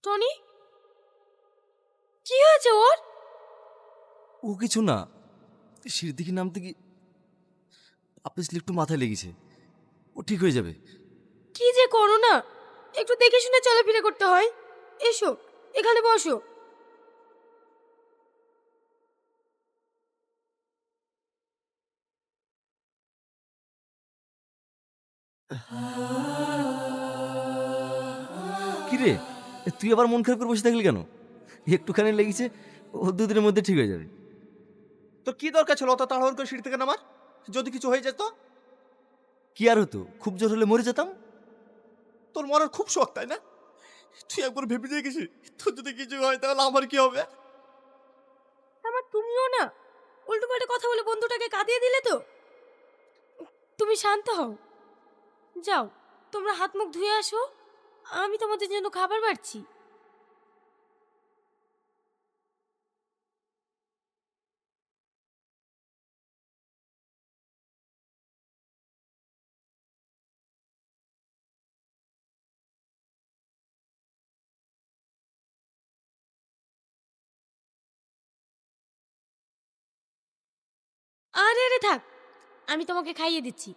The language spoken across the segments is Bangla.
টনি, কি হয়েছে ওর? ও কিছু না, সিঁড়ি দিকে নামতে গিয়ে আপনি স্লিপ একটু মাথায় লেগেছে। ও ঠিক হয়ে যাবে। কি যে করো না, একটু দেখে শুনে চলাফেরা করতে হয়। এসো, এখানে বসো। কি রে, তুই আবার মন খারাপ করে বসে থাকলি কেন? একটুখানি লেগেছে, ও দুদিনের মধ্যে ঠিক হয়ে যাবে। তোর কি দরকার ছিল অত তাড়াহুড়ো করে সিঁড়ি থেকে নামার? যদি কিছু হয়ে যেত? কি আর হতো, খুব জোর হলে মরে যেতাম। তোর মরার খুব শখ তাই না? তুই একবার ভেবে দেখেছিস তোর যদি কিছু হয় তাহলে আমার কি হবে? আমার তুমিও না উল্টো পাল্টা কথা বলে বন্ধুটাকে কাঁদিয়ে দিলে তো। তুমি শান্ত হও, যাও তোমরা হাত মুখ ধুয়ে আসো, আমি তোমাদের জন্য খাবার বাড়ছি। আরে আরে থাক, আমি তোমাকে খাইয়ে দিচ্ছি।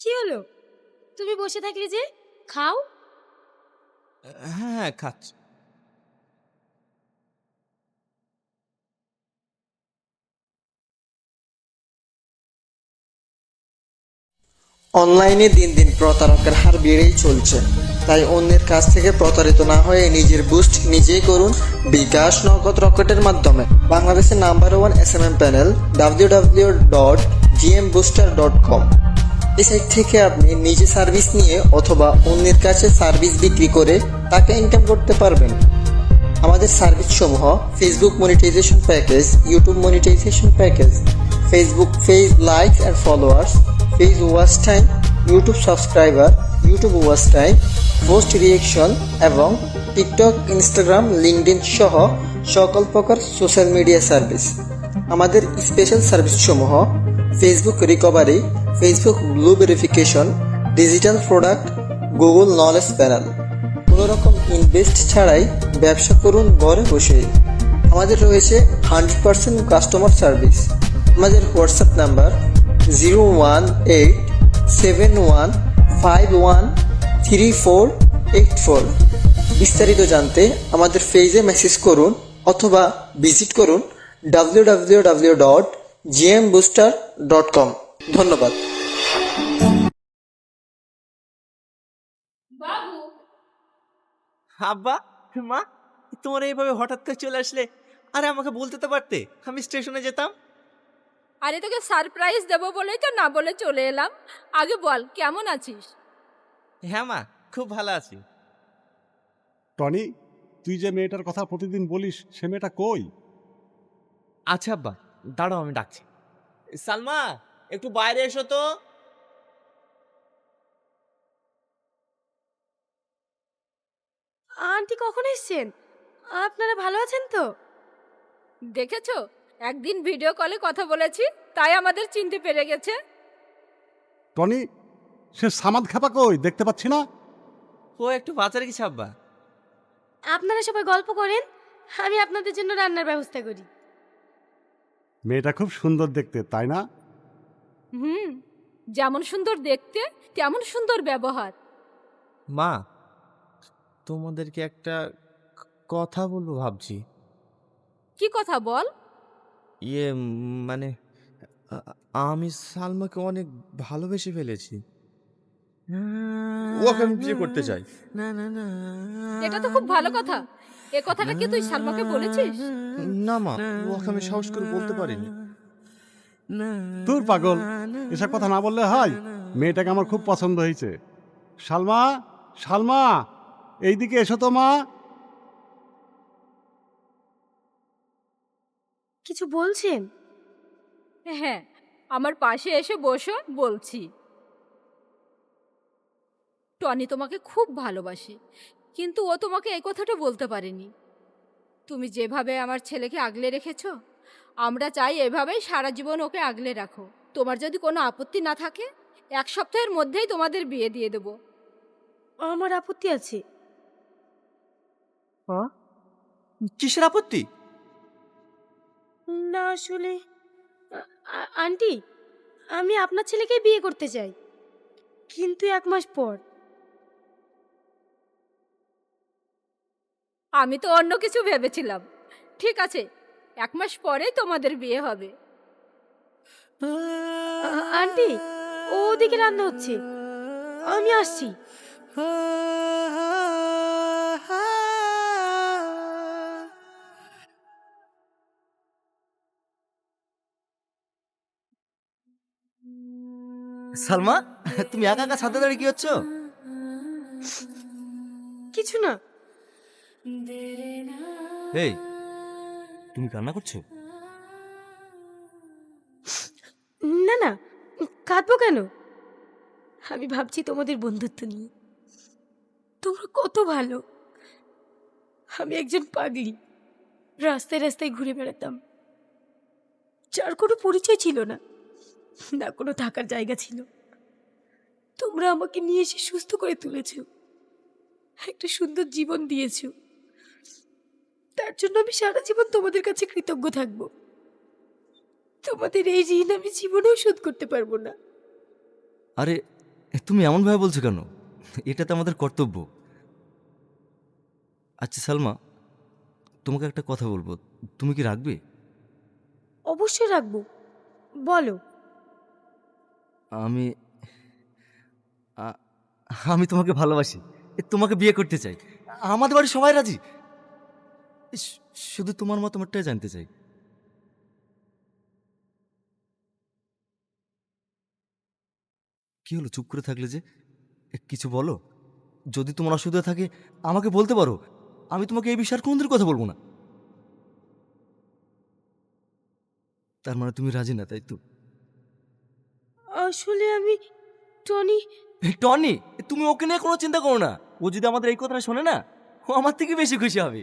কি হলো, তুমি বসে থাকলে যে, খাও। হ্যাঁ হ্যাঁ, খাচ্ছি। অনলাইনে দিন দিন প্রতারকের হার বেড়েই চলছে। তাই অন্যের কাছ থেকে প্রতারিত না হয়ে নিজের বুস্ট নিজেই করুন বিকাশ নগদ রকেটের মাধ্যমে। বাংলাদেশের নাম্বার 1 এসএমএম প্যানেল www.gmbooster.com। এই সাইট থেকে আপনি নিজে সার্ভিস নিয়ে অথবা অন্যের কাছে সার্ভিস বিক্রি করে টাকা ইনকাম করতে পারবেন। আমাদের সার্ভিস সমূহ Facebook monetization package, YouTube monetization package, Facebook page like and followers, page watch time, YouTube subscriber, YouTube watch time, post reaction এবং টিকটক, ইনস্টাগ্রাম, লিঙ্কডইন সহ সকল প্রকার সোশ্যাল মিডিয়া সার্ভিস। আমাদের স্পেশাল সার্ভিস সমূহ Facebook recovery, Facebook blue verification, digital product, Google knowledge panel. কোনো রকম ইনভেস্ট ছাড়াই ব্যবসা করুন ঘরে বসেই। আমাদের রয়েছে 100% কাস্টমার সার্ভিস। আমাদের হোয়াটসঅ্যাপ নাম্বার 01871513484। বিস্তারিত জানতে আমাদের পেজে মেসেজ করুন অথবা ভিজিট করুন www.gmbooster.com। ধন্যবাদ। বাবু, আব্বা, মা, তোমার এইভাবে হঠাৎ করে চলে আসলে? আরে আমাকে বলতে তো পারতে, আমি স্টেশনে যেতাম। আরে তোকে সারপ্রাইজ দেবো বলেই তো না বলে চলে এলাম। আগে বল কেমন আছিস? হ্যাঁ মা, খুব ভালো আছি। টনি, তুই যে মেয়েটার কথা প্রতিদিন বলিস সে মেয়েটা কই? আচ্ছা আব্বা, দাঁড়াও আমি ডাকছি। সালমা, একটু বাইরে এসো তো। আন্টি কখন এসছেন? আপনারা ভালো আছেন তো? দেখেছো, একদিন ভিডিও কলে কথা বলেছি তাই আমাদের চিনতে পেরে গেছে। টনি, সে সামাদ খাপা কই দেখতে পাচ্ছি না। ও একটু বাজারে গেছে আব্বা। আপনারা সবাই গল্প করেন, আমি আপনাদের জন্য রান্নার ব্যবস্থা করি। মেয়েটা খুব সুন্দর দেখতে, তাই না? হুম, যেমন সুন্দর দেখতে তেমন সুন্দর ব্যবহার। মা, তোমাদেরকে একটা কথা বলবো ভাবছি। কি কথা বল? মানে আ- আমি সালমাকে অনেক ভালোবেসে ফেলেছি। ওকে আমি বিয়ে করতে চাই। এটা তো খুব ভালো কথা। এ কথাটা কি তুই সালমাকে বলেছিস? না মা, ওকে আমি সাহস করে বলতে পারিনি। তোর পাগল, এসব কথা না বললে হয়? মেয়েটাকে আমার খুব পছন্দ হয়েছে। সালমা, সালমা, এইদিকে এসো তো মা। কিছু বলছেন? হ্যাঁ, আমার পাশে এসে বসো, বলছি। টনি তোমাকে খুব ভালোবাসে, কিন্তু ও তোমাকে এই কথাটা বলতে পারেনি। তুমি যেভাবে আমার ছেলেকে আগলে রেখেছো, আমরা চাই এভাবেই সারা জীবন ওকে আগলে রাখো। তোমার যদি কোনো আপত্তি না থাকে, 1 সপ্তাহের মধ্যেই তোমাদের বিয়ে দিয়ে দেবো। আমার আপত্তি আছে। কিসের আপত্তি? না আসলে আন্টি, আমি আপনার ছেলেকেই বিয়ে করতে চাই, কিন্তু 1 মাস পর। আমি তো অন্য কিছু ভেবেছিলাম। ঠিক আছে, 1 মাস পরেই তোমাদের বিয়ে হবে। আন্টি, ওদিকে রান্না হচ্ছে, আমি আসছি। সালমা, তুমি একা একা ছাদে দাঁড়িয়ে কি হচ্ছ? কিছু না। এই, তুমি কান্না করছো? না না, কাঁদবো কেন? আমি ভাবছি তোমাদের বন্ধুত্ব নিয়ে। তোমরা কত ভালো। আমি একজন পাগলি, রাস্তায় রাস্তায় ঘুরে বেড়াতাম, যার কোনো পরিচয় ছিল না, না কোনো থাকার জায়গা ছিল। তোমরা আমাকে নিয়ে এসে সুস্থ করে তুলেছ, একটা সুন্দর জীবন দিয়েছ। তার জন্য আমি সারা জীবন তোমাদের কাছে কৃতজ্ঞ থাকব। তোমাদের এই ঋণ আমি জীবনেও শোধ করতে পারবো না। আরে, তুমি এমন ভাবে বলছো কেন? এটা তো আমাদের কর্তব্য। আচ্ছা সালমা, তোমাকে একটা কথা বলবো, তুমি কি রাখবে? অবশ্যই রাখবো, বলো। আমি আ- আমি তোমাকে ভালোবাসি, তোমাকে বিয়ে করতে চাই। আমাদের বাড়ির সবাই রাজি। শুধু তোমার মতামতটাই জানতে চাই। কি হলো, চুপ করে থাকলে যে? কিছু বলো। যদি তোমার অসুবিধা থাকে আমাকে বলতে পারো, আমি তোমাকে এই বিষয়ে আর কোনদিন কথা বলবো না। তার মানে তুমি রাজি না, তাই তো? আসলে আমি টনি। টনি, তুমি ওকে নিয়ে কোনো চিন্তা করো না। ও যদি আমাদের এই কথাটা শোনে না, ও আমার থেকে বেশি খুশি হবে।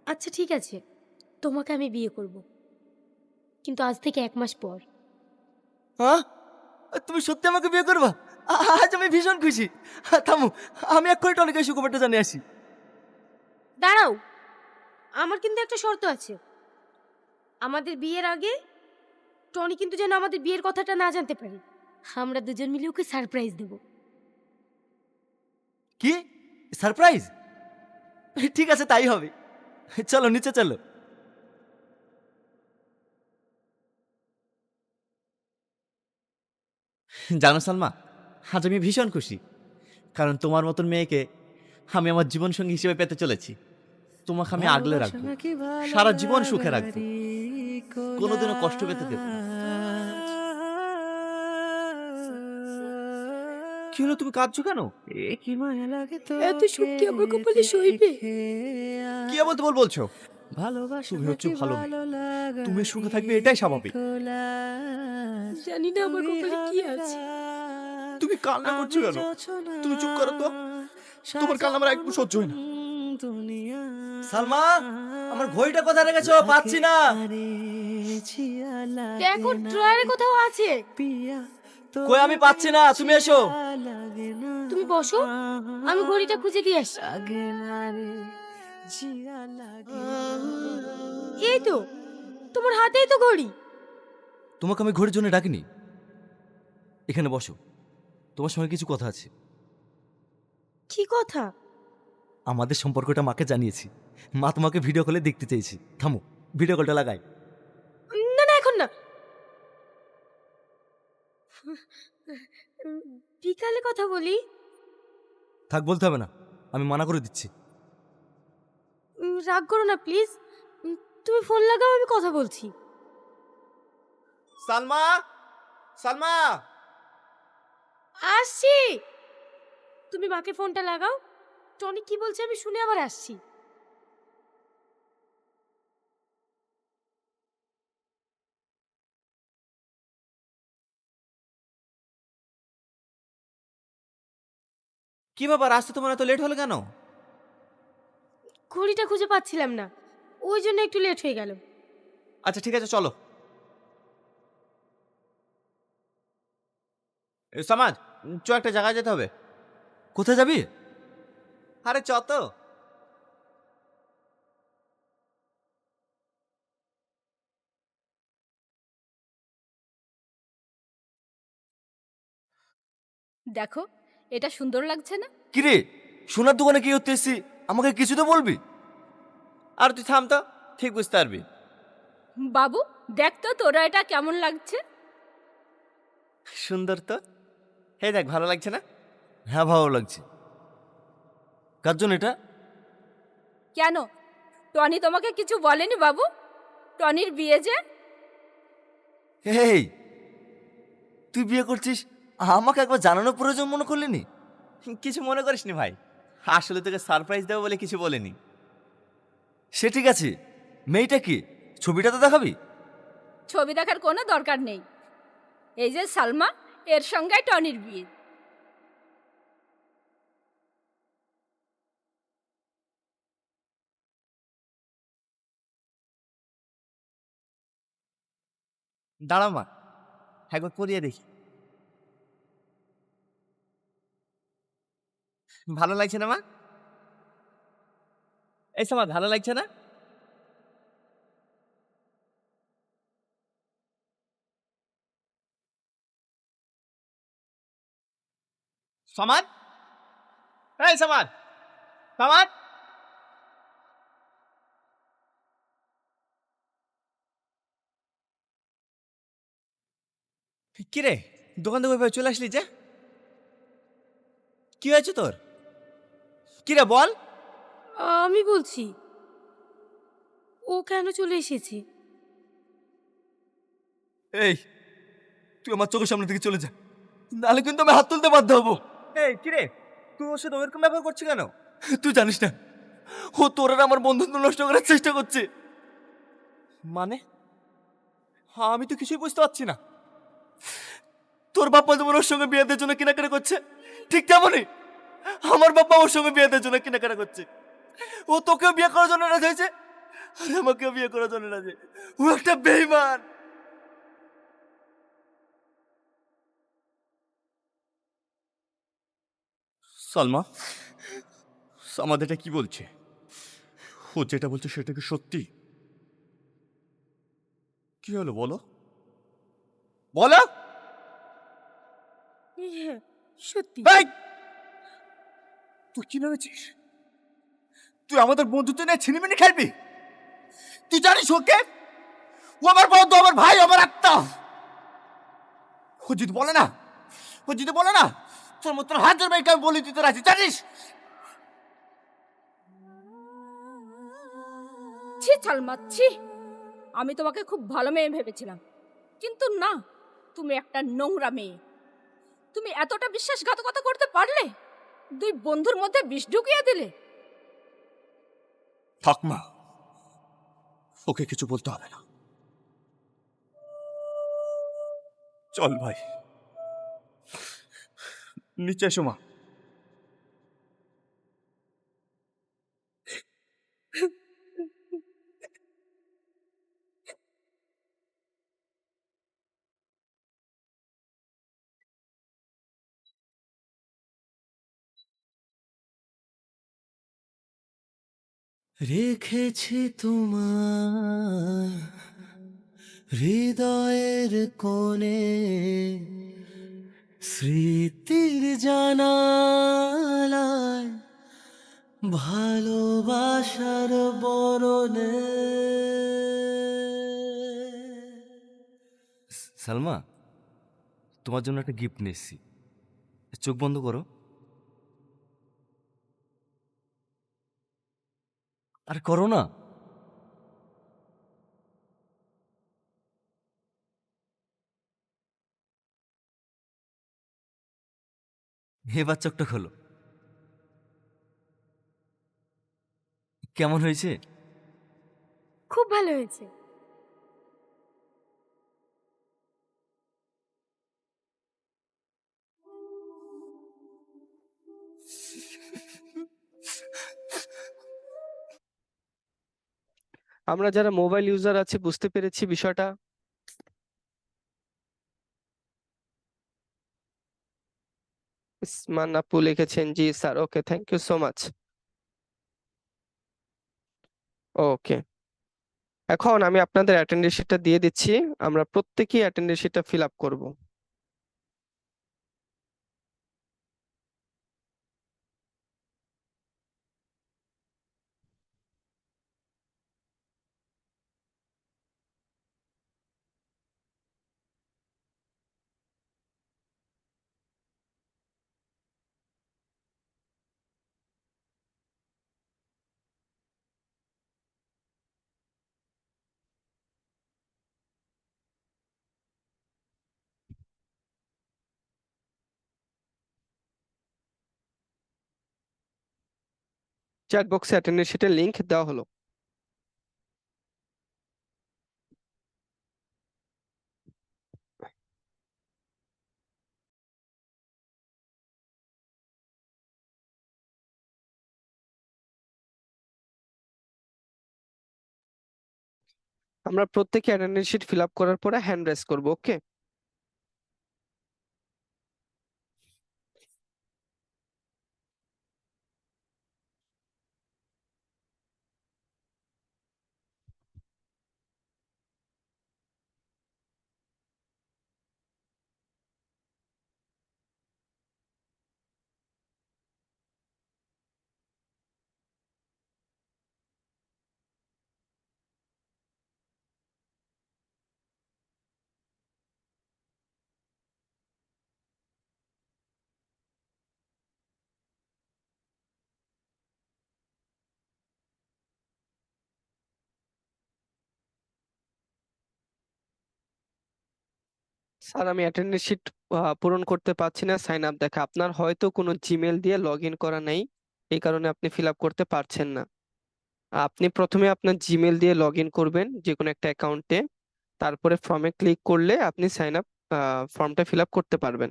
আচ্ছা ঠিক আছে, তোমাকে আমি বিয়ে করব, কিন্তু আজ থেকে 1 মাস পর। হ্যাঁ, তুমি সত্যি আমাকে বিয়ে করবা? আজ আমি ভীষণ খুশি। থামো, আমি এক্ষুনি টনিকে সুখবরটা জানিয়ে আসি। দাঁড়াও, আমার কিন্তু একটা শর্ত আছে। আমাদের বিয়ের আগে টনি কিন্তু যেন আমাদের বিয়ের কথাটা না জানতে পারে। আমরা দুজন মিলে ওকে সারপ্রাইজ দেব। কি সারপ্রাইজ? ঠিক আছে, তাই হবে। চলো নিচে চলো। জানো সালমা, আজ আমি ভীষণ খুশি, কারণ তোমার মতন মেয়েকে আমি আমার জীবনসঙ্গী হিসেবে পেতে চলেছি। তোমাকে আমি আগলে রাখবো, সারা জীবন সুখে রাখবো, কোনোদিনও কষ্ট পেতে দেবো না। কি হলো, তুমি কাঁদছো কেন? এত শক্তি আমার কপালে সইবে? কি এমন তোমার বলছো? তুমি হচ্ছে ভালো মেয়ে, তুমি সুখে থাকবে এটাই স্বাভাবিক। জানি না আমার কপালে কি আছে। তুমি কান্না করছো কেন? তুমি চুপ করো তো, তোমার কান্না আমার একদম সহ্য হয় না। সালমা, আমার ঘড়িটা কোথায় রেখেছো? পাচ্ছি না। দেখো ড্রয়ারে কোথাও আছে। কই, আমি পাচ্ছি না, তুমি এসো। তুমি বসো, আমি ঘড়িটা খুঁজে দিয়ে আসি। এই তো, তোমার হাতেই তো ঘড়ি। তোমাকে আমি ঘড়ির জন্য ডাকিনি। এখানে বসো, তোমার সঙ্গে কিছু কথা আছে। কি কথা? আমাদের সম্পর্কটা মাকে জানিয়েছি, মা তোমাকে ভিডিও কলে দেখতে চেয়েছি। থামো, ভিডিও কলটা লাগাই। না না, এখন না, বিকালে কথা বলি। থাক, বলতে হবে না, আমি মানা করে দিচ্ছি। রাগ করো না প্লিজ, তুমি ফোন লাগাও, আমি কথা বলছি। সালমা, সালমা, আসছি। তুমি মাকে ফোনটা লাগাও, টনি কি বলছে আমি শুনে আবার আসছি। কি ব্যাপার, আসতে তোমার এত লেট হলো কেন? ঘড়িটা খুঁজে পাচ্ছিলাম না, ওই জন্য একটু লেট হয়ে গেল। আচ্ছা ঠিক আছে, চলো। সমাজ, চ একটা জায়গায় যেতে হবে। কোথায় যাবি? আরে চ তো। দেখো, এটা সুন্দর লাগছে না? কিরে, সোনার দোকানে কি করতে এসছি? আমাকে কিছু তো বলবি। আর তুই থাম তো, ঠিক বুঝতে পারবি। বাবু, দেখ তো তোরা এটা কেমন লাগছে। সুন্দর তো। হে দেখ, ভালো লাগছে না? হ্যাঁ ভালো লাগছে। কার জন্য এটা? কেন, টনি তোমাকে কিছু বলেনি বাবু? টনির বিয়ে যে। এই, তুই বিয়ে করছিস, আমাকে একবার জানানোর প্রয়োজন মনে করলি নি? কিছু মনে করিস নি ভাই, আসলে তোকে সারপ্রাইজ দেবো বলে কিছু বলিনি। সে ঠিক আছে, মেয়েটা কি, ছবিটা তো দেখাবি। ছবি দেখার কোনো দরকার নেই। এই যে সালমা, এর সঙ্গে টনির বিয়ে। দাঁড়াও মা, একবার পরিয়ে দেখি। ভালো লাগছে না মা? এই সময় ভালো লাগছে না? সমাজ, এই সমাজ, সমাজ। কিরে, দোকান থেকে ওইভাবে চলে আসলি যে? কি হয়েছে তোর? কিরে বল। আমি বলছি, ও কেন চলে এসেছে। এই, তুই আমার চোখের সামনে থেকে চলে যা, নাহলে কিন্তু আমি হাত তুলতে বাধ্য হবো। এই কিরে, তুই ওর সাথে ওরকম ব্যবহার করছিস কেন? তুই জানিস না, ও তোর আর আমার বন্ধুত্ব নষ্ট করার চেষ্টা করছে। মানে আমি তো কিছুই বুঝতে পারছি না। তোর বাপ্পা যেমন ওর সঙ্গে বিয়ে দেওয়ার জন্য কেনাকাটা করছে, ঠিক তেমনই আমার বাপ্পা ওর সঙ্গে বিয়ে দেওয়ার জন্য কেনাকাটা করছে। ও তোকেও বিয়ে করার জন্য রাজি হয়েছে, আর আমাকেও বিয়ে করার জন্য রাজি। ও একটা বেঈমান। সালমা, সামাদ এটা কি বলছে? ও যেটা বলছে সেটা কি সত্যি? কি হলো বলো, বলো। হ্যাঁ, সত্যি। এই, তুই কি ভেবেছিস তুই আমাদের বন্ধুত্ব নিয়ে ছিনিমিনি খেলবি? তুই জানিস ওকে, ও আমার বন্ধু, আমার ভাই, আমার আত্মা। ও যদি বলে না, ও যদি বলে না, তোর মতো হাজার মেয়েকে আমি বলে দিতে রাজি, জানিস? ছি সালমা, ছি। আমি তোমাকে খুব ভালো মেয়ে ভেবেছিলাম, কিন্তু না, তুমি একটা নোংরা মেয়ে। তুমি এতটা বিশ্বাসঘাতকতা করতে পারলে? দুই বন্ধুর মধ্যে বিষ ঢুকিয়ে দিলে। থাক মা, ওকে কিছু বলতে হবে না। চল ভাই, নিচে এসো মা। রেখেছি তোমার হৃদয়ের কোণে, স্মৃতির জানালায় ভালোবাসার বরণে। সালমা, তোমার জন্য একটা গিফট নিয়ে এসেছি, চোখ বন্ধ করো। আর করো না। এবার চোখটা খোলো। কেমন হয়েছে? খুব ভালো হয়েছে। আমরা যারা মোবাইল ইউজার আছি বুঝতে পেরেছি বিষয়টা। ইসমান আপু লিখেছেন, জি sir, okay, thank you so much. Okay, এখন আমি আপনাদের অ্যাটেন্ডেন্স শিটটা দিয়ে দিচ্ছি, আমরা প্রত্যেকেই অ্যাটেন্ডেন্স শিটটা ফিল আপ করবো। চ্যাট বক্সে অ্যাটেন্ডেন্স শিটের লিংক দেওয়া হলো। আমরা প্রত্যেকে অ্যাটেন্ডেন্স শিট ফিল আপ করার পরে হ্যান্ড রেজ করবো, ওকে? স্যার, আমি অ্যাটেন্ডেন্স শিট পূরণ করতে পারছি না, সাইন আপ দেখা। আপনার হয়তো কোনো জিমেল দিয়ে লগ ইন করা নেই, এই কারণে আপনি ফিল আপ করতে পারছেন না। আপনি প্রথমে আপনার জিমেল দিয়ে লগ ইন করবেন যে কোনো একটা অ্যাকাউন্টে, তারপরে ফর্মে ক্লিক করলে আপনি সাইন আপ ফর্মটা ফিল আপ করতে পারবেন।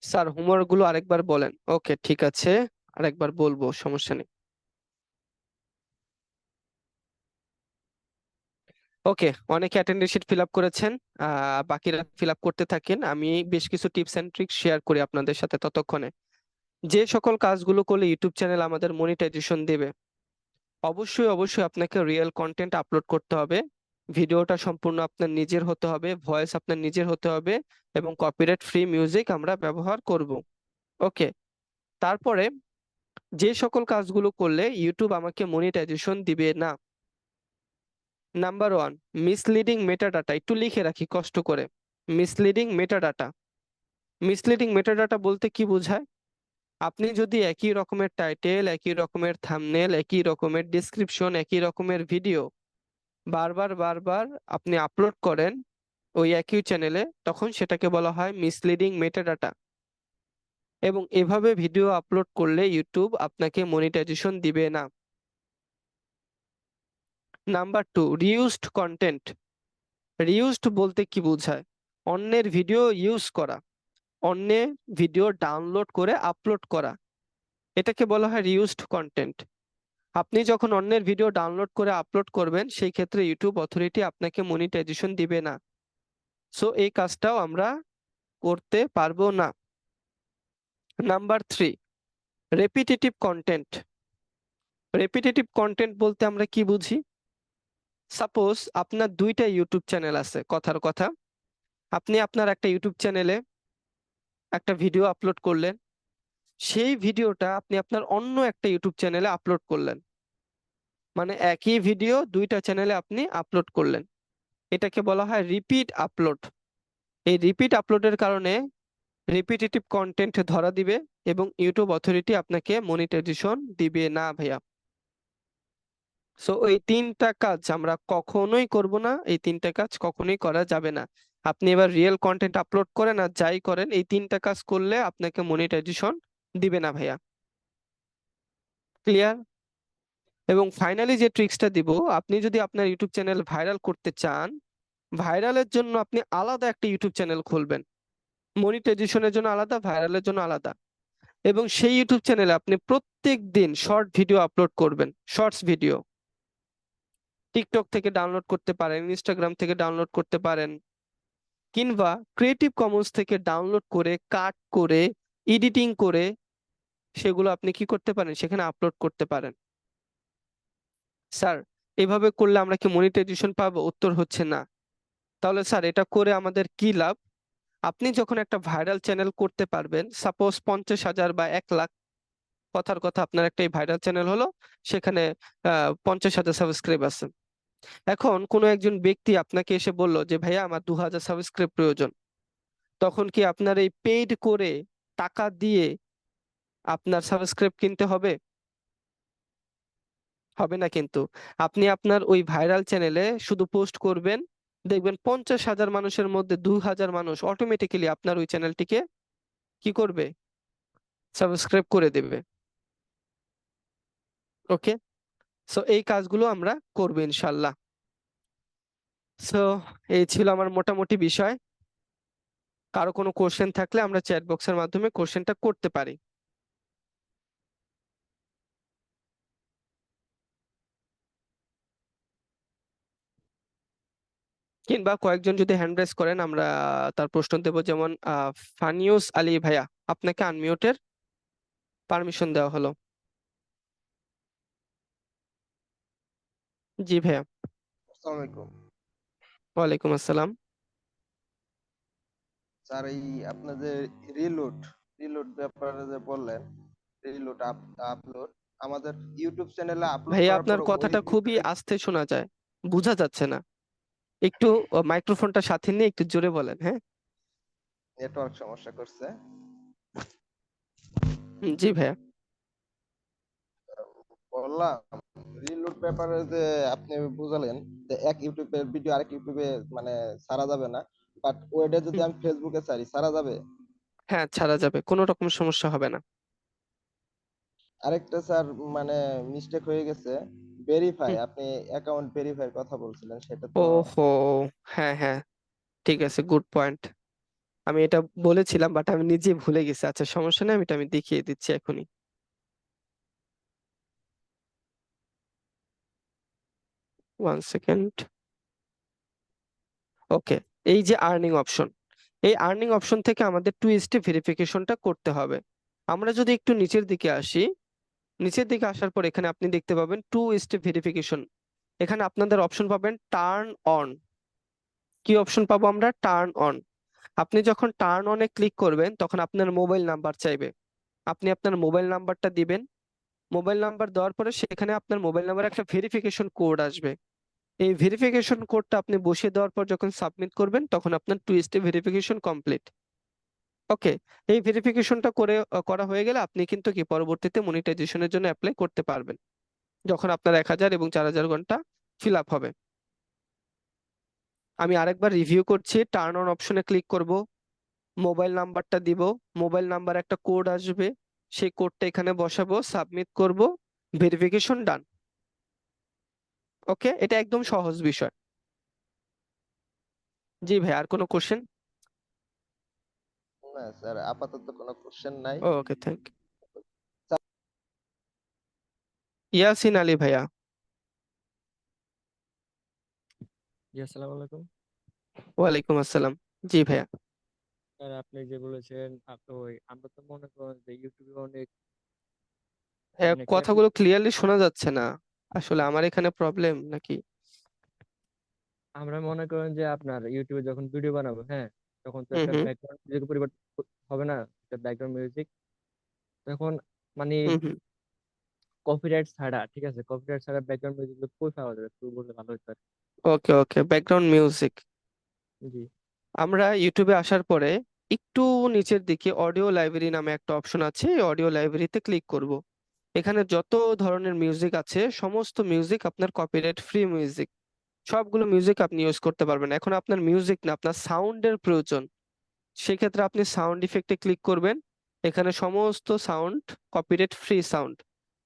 স্যার, হোমওয়ার্ক গুলো আরেকবার বলেন। ওকে, ঠিক আছে, আরেকবার বলবো, সমস্যা নেই। ওকে, অনেকে অ্যাটেন্ডেন্স শিট ফিল আপ করেছেন, বাকিরা ফিল আপ করতে থাকেন। আমি বেশ কিছু টিপস এন্ড ট্রিক্স শেয়ার করি আপনাদের সাথে ততক্ষণে। যে সকল কাজগুলো করলে ইউটিউব চ্যানেল আমাদের মনিটাইজেশন দেবে, অবশ্যই অবশ্যই আপনাকে রিয়েল কন্টেন্ট আপলোড করতে হবে। ভিডিওটা সম্পূর্ণ আপনার নিজের হতে হবে, ভয়েস আপনার নিজের হতে হবে, এবং কপিরাইট ফ্রি মিউজিক আমরা ব্যবহার করব। ওকে, তারপরে যে সকল কাজগুলো করলে ইউটিউব আমাকে মনিটাইজেশন দিবে না। Number 1, misleading metadata. একটু লিখে রাখি কষ্ট করে, মিসলিডিং মেটাডাটা। মিসলিডিং মেটাডাটা বলতে কি বোঝায়? আপনি যদি একই রকমের টাইটেল, একই রকমের থাম্বনেল, একই রকমের ডেসক্রিপশন, একই রকমের ভিডিও বারবার বারবার আপনি আপলোড করেন ওই একই চ্যানেলে, তখন সেটাকে বলা হয় মিসলিডিং মেটাডাটা। এবং এভাবে ভিডিও আপলোড করলে ইউটিউব আপনাকে মনিটাইজেশন দিবে না। Number 2, reused content. রিউজড বলতে কি বোঝায়? অন্যের ভিডিও ইউজ করা, অন্যের ভিডিও ডাউনলোড করে আপলোড করা, এটাকে বলা হয় রিউজড কন্টেন্ট। আপনি যখন অন্যের ভিডিও ডাউনলোড করে আপলোড করবেন, সেই ক্ষেত্রে ইউটিউব অথরিটি আপনাকে মনিটাইজেশন দিবে না। সো এই কাজটাও আমরা করতে পারবো না। Number 3, repetitive content. Repetitive content বলতে আমরা কি বুঝি? সাপোজ আপনার 2টা ইউটিউব চ্যানেল আছে, কথার কথা, আপনি আপনার একটা ইউটিউব চ্যানেলে একটা ভিডিও আপলোড করলেন, সেই ভিডিওটা আপনি আপনার অন্য একটা ইউটিউব চ্যানেলে আপলোড করলেন, মানে একই ভিডিও 2টা চ্যানেলে আপনি আপলোড করলেন, এটাকে বলা হয় রিপিট আপলোড। এই রিপিট আপলোডের কারণে রিপিটেটিভ কন্টেন্ট ধরা দিবে এবং ইউটিউব অথরিটি আপনাকে মনিটাইজেশন দিবে না ভাইয়া। সো এই 3টা কাজ আমরা কখনোই করব না, এই 3টা কাজ কখনোই করা যাবে না। আপনি এবার রিয়েল কন্টেন্ট আপলোড করেন আর যাই করেন, এই 3টা কাজ করলে আপনাকে মনিটাইজেশন দিবে না ভাইয়া। ক্লিয়ার? এবং ফাইনালি যে ট্রিক্সটা দিব, আপনি যদি আপনার ইউটিউব চ্যানেল ভাইরাল করতে চান, ভাইরালের জন্য আপনি আলাদা একটা ইউটিউব চ্যানেল খুলবেন, মনিটাইজেশনের জন্য আলাদা, ভাইরালের জন্য আলাদা। এবং সেই ইউটিউব চ্যানেলে আপনি প্রত্যেক দিন শর্ট ভিডিও আপলোড করবেন, শর্টস ভিডিও। টিকটক থেকে ডাউনলোড করতে পারেন, ইনস্টাগ্রাম থেকে ডাউনলোড করতে পারেন, কিংবা ক্রিয়েটিভ কমন্স থেকে ডাউনলোড করে কাট করে এডিটিং করে সেগুলো আপনি কি করতে পারেন, সেখানে আপলোড করতে পারেন। স্যার, এভাবে করলে আমরা কি মনিটাইজেশন পাবো? উত্তর হচ্ছে না। তাহলে স্যার এটা করে আমাদের কি লাভ? আপনি যখন একটা ভাইরাল চ্যানেল করতে পারবেন, সাপোজ 50,000 বা 1 লাখ, কথার কথা আপনার একটা ভাইরাল চ্যানেল হলো, সেখানে 50,000 সাবস্ক্রাইব আছে। এখন কোনো একজন ব্যক্তি আপনাকে এসে বললো যে ভাইয়া আমার 2,000 সাবস্ক্রাইব প্রয়োজন, তখন কি আপনার এই পেইড করে টাকা দিয়ে আপনার সাবস্ক্রাইব কিনতে হবে? হবে না। কিন্তু আপনি আপনার ওই ভাইরাল চ্যানেলে শুধু পোস্ট করবেন, দেখবেন 50,000 মানুষের মধ্যে 2,000 মানুষ অটোমেটিক্যালি আপনার ওই চ্যানেলটিকে কি করবে, সাবস্ক্রাইব করে দেবে। ওকে, সো এই কাজগুলো আমরা করবো ইনশাল্লাহ। সো এই ছিল আমার মোটামুটি বিষয়। কারো কোনো কোশ্চেন থাকলে আমরা চ্যাট বক্সের মাধ্যমে কোশ্চেনটা করতে পারি। কিংবা কয়েকজন যদি হ্যান্ড রেজ করেন আমরা তার প্রশ্ন দেব। যেমন ফানিউস আলী ভাইয়া, আপনাকে আনমিউটের পারমিশন দেওয়া হলো। জি ভাইয়া। আসসালামু আলাইকুম ওয়ালাইকুম আসসালাম। স্যার। এই আপনাদের রিলোড রিলোড ব্যাপারে যে বললেন, রিলোড আপলোড আমাদের ইউটিউব চ্যানেলে আপলোড ভাইয়া করার আপনার পর ওই কথাটা খুবই আস্তে শোনা যায়, বোঝা যাচ্ছে না। একটু মাইক্রোফোনটা সাথে নিয়ে একটু জোরে বলেন। হ্যাঁ, নেটওয়ার্ক সমস্যা করছে। জি ভাইয়া। বললাম রিলোড ব্যাপারে যে আপনি বুঝালেন যে এক ইউটিউবের ভিডিও আরেক ইউটিউবে মানে ছাড়া যাবে না, বাট ওইটা যদি হুম, আমি ফেসবুকে ছাড়ি ছাড়া যাবে? হ্যাঁ ছাড়া যাবে, কোনো রকম সমস্যা হবে না। আরেকটা স্যার, মানে মিস্টেক হয়ে গেছে, ভেরিফাই, হুম, আপনি অ্যাকাউন্ট ভেরিফাইয়ের কথা বলছিলেন, সেটা তো ওহো, হ্যাঁ হ্যাঁ, ঠিক আছে, গুড পয়েন্ট। আমি এটা বলেছিলাম বাট আমি নিজে ভুলে গেছি। আচ্ছা সমস্যা নেই, আমি এটা দেখিয়ে দিচ্ছি এখনই। 1 সেকেন্ড। ওকে, এই যে আর্নিং অপশন, এই আর্নিং অপশন থেকে আমাদের 2 স্টেপ ভেরিফিকেশনটা করতে হবে। আমরা যদি একটু নিচের দিকে আসি, নিচের দিকে আসার পর এখানে আপনি দেখতে পাবেন 2 স্টেপ ভেরিফিকেশন। এখানে আপনাদের অপশন পাবেন টার্ন অন। কি অপশন পাবো আমরা? Turn on. আপনি যখন টার্ন অনে ক্লিক করবেন তখন আপনার মোবাইল নাম্বার চাইবে, আপনি আপনার মোবাইল নাম্বারটা দিবেন। মোবাইল নাম্বার দেওয়ার পরে সেখানে আপনার মোবাইল নাম্বারে একটা ভেরিফিকেশন কোড আসবে। এই ভেরিফিকেশন কোডটা আপনি বসিয়ে দেওয়ার পর যখন সাবমিট করবেন তখন আপনার 2 স্টেপ ভেরিফিকেশন কমপ্লিট। ওকে, এই ভেরিফিকেশনটা করা হয়ে গেলে আপনি কিন্তু কি পরবর্তীতে মনিটাইজেশনের জন্য অ্যাপ্লাই করতে পারবেন, যখন আপনার 1,000 এবং 4,000 ঘন্টা ফিল আপ হবে। আমি আরেকবার রিভিউ করছি। টার্ন অন অপশনে ক্লিক করব, মোবাইল নাম্বারটা দিব, মোবাইল নাম্বার একটা কোড আসবে, সেই কোডটা এখানে বসাবো, সাবমিট করব, ভেরিফিকেশন ডান। ওকে, এটা একদম সহজ বিষয়। জি ভাই, আর কোনো কোশ্চেন? না স্যার, আপাতত কোনো কোশ্চেন নাই। ওকে, থ্যাংক ইউ। ইয়াসিন আলী ভাইয়া। জি আসসালামু আলাইকুম। ওয়ালাইকুম আসসালাম। জি ভাইয়া। স্যার আপনি যে বলেছেন আমরা তো মনে করেন যে ইউটিউবে অনেক মানে কথাগুলো ক্লিয়ারলি শোনা যাচ্ছে না, আসলে আমার এখানে প্রবলেম নাকি? আমরা মনে করেন যে আপনার ইউটিউবে যখন ভিডিও বানাবো, হ্যাঁ, তখন তো হুম একটা হুম ব্যাকগ্রাউন্ড মিউজিক পরিবর্তন হবে না, একটা ব্যাকগ্রাউন্ড মিউজিক তখন মানে হুম হুম কপিরাইট ছাড়া, ঠিক আছে, কপিরাইট ছাড়া ব্যাকগ্রাউন্ড মিউজিক গুলো কই পাওয়া যাবে একটু বললে ভালো হতো আর ওকে ওকে, ব্যাকগ্রাউন্ড মিউজিক। কি। জি। আমরা ইউটিউবে আসার পরে একটু নিচের দিকে অডিও লাইব্রেরি নামে একটা অপশন আছে, এই অডিও লাইব্রেরিতে ক্লিক করব। এখানে যত ধরনের মিউজিক আছে সমস্ত মিউজিক আপনার কপিরাইট ফ্রি মিউজিক, সবগুলো মিউজিক আপনি ইউজ করতে পারবেন। এখন আপনার মিউজিক না, আপনার সাউন্ডের প্রয়োজন, সেক্ষেত্রে আপনি সাউন্ড ইফেক্টে ক্লিক করবেন। এখানে সমস্ত সাউন্ড কপিরাইট ফ্রি সাউন্ড,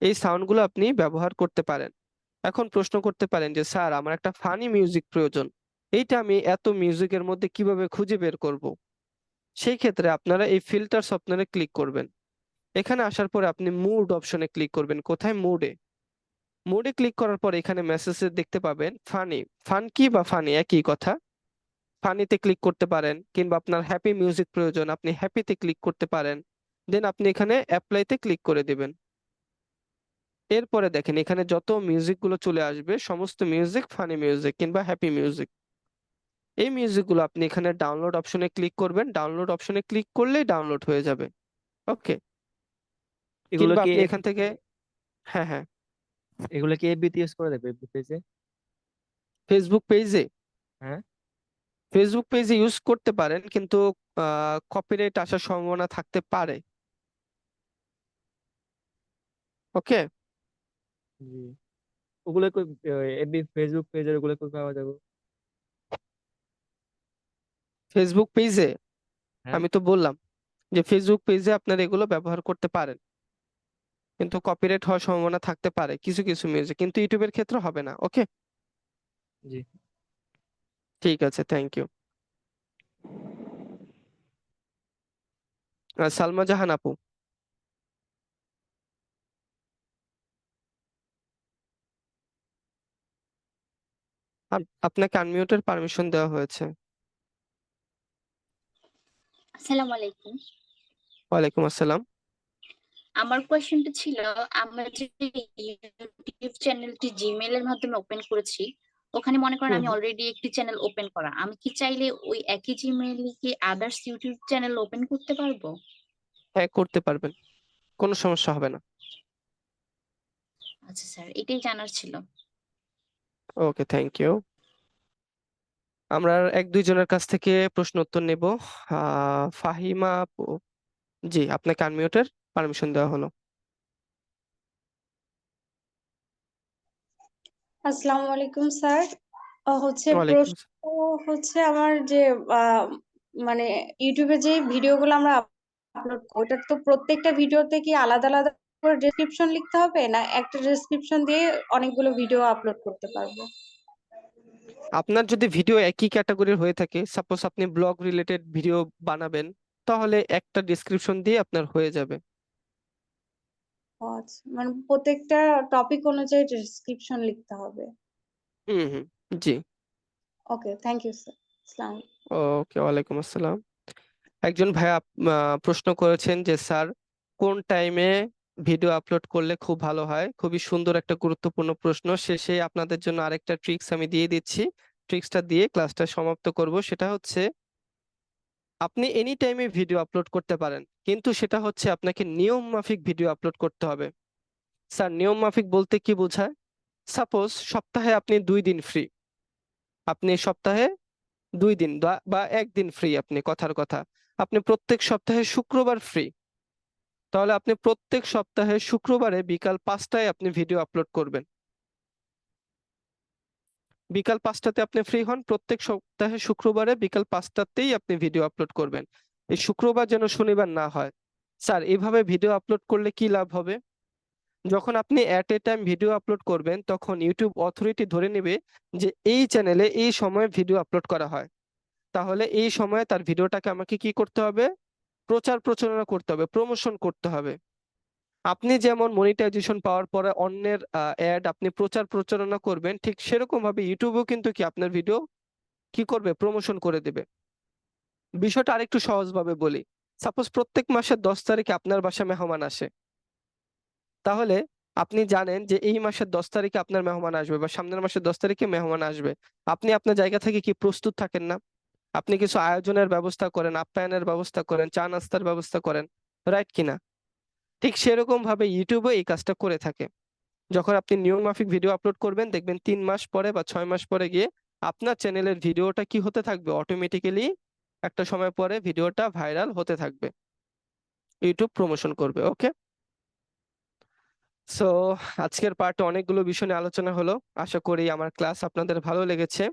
এই সাউন্ডগুলো আপনি ব্যবহার করতে পারেন। এখন প্রশ্ন করতে পারেন যে স্যার আমার একটা ফানি মিউজিক প্রয়োজন, এইটা আমি এত মিউজিকের মধ্যে কিভাবে খুঁজে বের করব? সেই ক্ষেত্রে আপনারা এই ফিল্টারস অপশনে ক্লিক করবেন। এখানে আসার পরে আপনি মুড অপশনে ক্লিক করবেন। কোথায়? মুডে। মুডে ক্লিক করার পর এখানে মেসেজে দেখতে পাবেন ফানি। ফান কি বা ফানি একই কথা। ফানিতে ক্লিক করতে পারেন, কিংবা আপনার হ্যাপি মিউজিক প্রয়োজন, আপনি হ্যাপিতে ক্লিক করতে পারেন। দেন আপনি এখানে অ্যাপ্লাইতে ক্লিক করে দিবেন। এরপরে দেখেন এখানে যত মিউজিক গুলো চলে আসবে সমস্ত মিউজিক ফানি মিউজিক কিংবা হ্যাপি মিউজিক। এই মিউজিক গুলো আপনি এখানে ডাউনলোড অপশনে ক্লিক করবেন। ডাউনলোড অপশনে ক্লিক করলেই ডাউনলোড হয়ে যাবে। ওকে। এগুলো কিংবা কি আপনি এখান থেকে, হ্যাঁ হ্যাঁ, এগুলো কি এফবিতে ইউজ করে দেবে, এফবি পেজে? ফেসবুক পেজে, হ্যাঁ। ফেসবুক পেজে ইউজ করতে পারেন, কিন্তু কপিরাইট আসার সম্ভাবনা থাকতে পারে। ওকে। জি। ওগুলো কই, এফবি ফেসবুক পেজের ওগুলো কই পাওয়া যাবে? ফেসবুক পেজে হ্যাঁ। আমি তো বললাম যে ফেসবুক পেজে আপনারা এগুলো ব্যবহার করতে পারেন, কিন্তু কপিরাইট হওয়ার সম্ভাবনা থাকতে পারে কিছু কিছু মিউজিক, কিন্তু ইউটিউবের ক্ষেত্রে হবে না। ওকে, জি। ঠিক আছে, থ্যাংক ইউ। সালমা জাহান আপু, আপনাকে আনমিউটের পারমিশন দেওয়া হয়েছে। আসসালামু আলাইকুম। ওয়ালাইকুম আসসালাম। আমার কোয়েশ্চেনটা ছিল, আমরা যে ইউটিউব চ্যানেলটি জিমেইল এর মাধ্যমে ওপেন করেছি, ওখানে মনে করেন হুম আমি হুম। অলরেডি একটি চ্যানেল ওপেন করা, আমি কি চাইলে ওই একই জিমেইলে কি আদার্স ইউটিউব চ্যানেল ওপেন করতে পারবো? হ্যাঁ, করতে পারবেন, কোনো সমস্যা হবে না। আচ্ছা স্যার, এটাই জানার ছিল। ওকে, থ্যাংক ইউ। আমরা আর এক দুইজনের কাছ থেকে প্রশ্ন উত্তর নেব। ফাহিমা আপু, জি, আপনাকে আনমিউটের পারমিশন দেওয়া হলো। আসসালামু আলাইকুম স্যার। হচ্ছে ওয়ালাইকুম প্রশ্ন আসসালাম। হচ্ছে আমার যে আহ, মানে ইউটিউবে যে ভিডিওগুলো আমরা আপলোড করি, ওটার তো প্রত্যেকটা ভিডিওতে কি আলাদা আলাদা করে ডেসক্রিপশন লিখতে হবে, না একটা ডেসক্রিপশন দিয়ে অনেকগুলো ভিডিও আপলোড করতে পারবো? আপনার যদি ভিডিও একই ক্যাটাগরির হয়ে থাকে, সাপোজ আপনি ব্লগ রিলেটেড ভিডিও বানাবেন, তাহলে একটা ডিসক্রিপশন দিয়ে আপনার হয়ে যাবে। ও আচ্ছা, মানে প্রত্যেকটা টপিক অনুযায়ী ডেসক্রিপশন লিখতে হবে। হুম হুম। জি। ওকে, থ্যাংক ইউ স্যার। আসসালামু আলাইকুম। ওকে, ওয়ালাইকুম আসসালাম। একজন ভাইয়া প্রশ্ন করেছেন যে স্যার, কোন টাইমে ভিডিও আপলোড করলে খুব ভালো হয়? খুবই সুন্দর একটা গুরুত্বপূর্ণ প্রশ্ন। শেষে আপনাদের জন্য আরেকটা ট্রিক্স আমি দিয়ে দিচ্ছি। ট্রিক্সটা দিয়ে ক্লাসটা সমাপ্ত করব। সেটা হচ্ছে, আপনি এনি টাইমে ভিডিও আপলোড করতে পারেন, কিন্তু সেটা হচ্ছে আপনাকে নিয়ম মাফিক ভিডিও আপলোড করতে হবে। স্যার, নিয়ম মাফিক বলতে কি বোঝায়? সাপোজ সপ্তাহে আপনি 2 দিন ফ্রি, আপনি সপ্তাহে 2 দিন বা একদিন ফ্রি, আপনি কথার কথা, আপনি প্রত্যেক সপ্তাহে শুক্রবার ফ্রি, তাহলে আপনি প্রত্যেক সপ্তাহে শুক্রবারে বিকাল 5টায় আপনি ভিডিও আপলোড করবেন। বিকাল 5টাতে আপনি ফ্রি হন, প্রত্যেক সপ্তাহে শুক্রবারে বিকাল 5টাতেই আপনি ভিডিও আপলোড করবেন। এই শুক্রবার যেন শনিবার না হয়। স্যার, এইভাবে ভিডিও আপলোড করলে কি লাভ হবে? যখন আপনি at a time video upload করবেন, তখন ইউটিউব অথরিটি ধরে নেবে যে এই চ্যানেলে এই সময় ভিডিও আপলোড করা হয়, তাহলে এই সময়ে তার ভিডিওটাকে আমাকে কি করতে হবে? প্রচার প্রচারণা করতে হবে, প্রমোশন করতে হবে। আপনি যেমন মনিটাইজেশন পাওয়ার পরে অন্যের অ্যাড আপনি প্রচার প্রচারণা করবেন, ঠিক সেরকম ভাবে ইউটিউবও কিন্তু কি আপনার ভিডিও কি করবে? প্রমোশন করে দেবে। বিষয়টা আরেকটু সহজভাবে বলি। সাপোজ প্রত্যেক মাসের 10 তারিখে আপনার বাসায় মেহমান আসে, তাহলে আপনি জানেন যে এই মাসের 10 তারিখে আপনার মেহমান আসবে বা সামনের মাসের 10 তারিখে মেহমান আসবে। আপনি আপনার জায়গা থেকে কি প্রস্তুত থাকেন না? আপনি কিছু আয়োজনের ব্যবস্থা করেন, আপ্যায়নের ব্যবস্থা করেন, চা নাস্তার ব্যবস্থা করেন, রাইট কিনা? ঠিক সেরকম ভাবে ইউটিউবে এই কাজটা করে থাকে। যখন আপনি নিয়ম মাফিক ভিডিও আপলোড করবেন, দেখবেন 3 মাস পরে বা 6 মাস পরে গিয়ে আপনার চ্যানেলের ভিডিওটা কি হতে থাকবে? অটোমেটিক্যালি একটা সময় পরে ভিডিওটা ভাইরাল হতে থাকবে, ইউটিউব প্রমোশন করবে। ওকে, সো আজকের পার্টে অনেকগুলো বিষয় নিয়ে আলোচনা হলো। আশা করি আমার ক্লাস আপনাদের ভালো লেগেছে।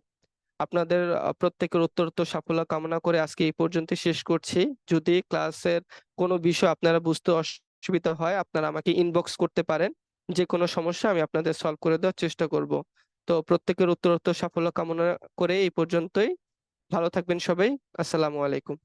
আপনাদের প্রত্যেকের উত্তরোত্তর সাফল্য কামনা করে আজকে এই পর্যন্ত শেষ করছি। যদি ক্লাসের কোনো বিষয় আপনারা বুঝতে অসুবিধা হয়, আপনারা আমাকে ইনবক্স করতে পারেন। যে কোনো সমস্যা আমি আপনাদের সলভ করে দেওয়ার চেষ্টা করব। তো প্রত্যেকের উত্তরোত্তর সাফল্য কামনা করে এই পর্যন্তই। ভালো থাকবেন সবাই। আসসালামু আলাইকুম।